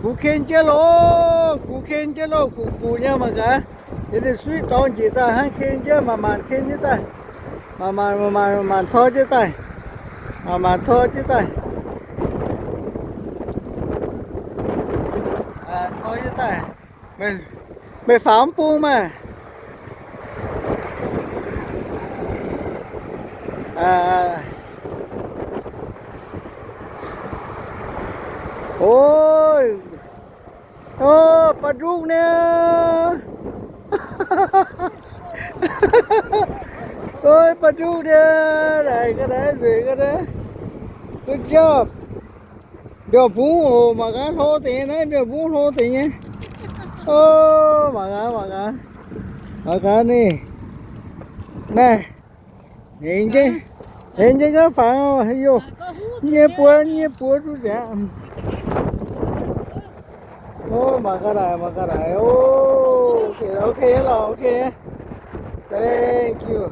củ khen chế lô củ nha mà cả thế thì suy tao chỉ ta hai khen chế mà màn khen chế ta mà thôi chế ta mà thôi chế ta thôi chế ta mày phám pu mà ôi ô bắt rút nè ôi bắt rút nè này cái đấy gì cái đấy good job biểu phú hồ mà cá thô tiền đấy biểu phú thô tiền nhé ô mà cá đi này nhìn chứ cái phẳng hay vô nhé bùa chú trẻ ô mà cái này ô ok là ok thank you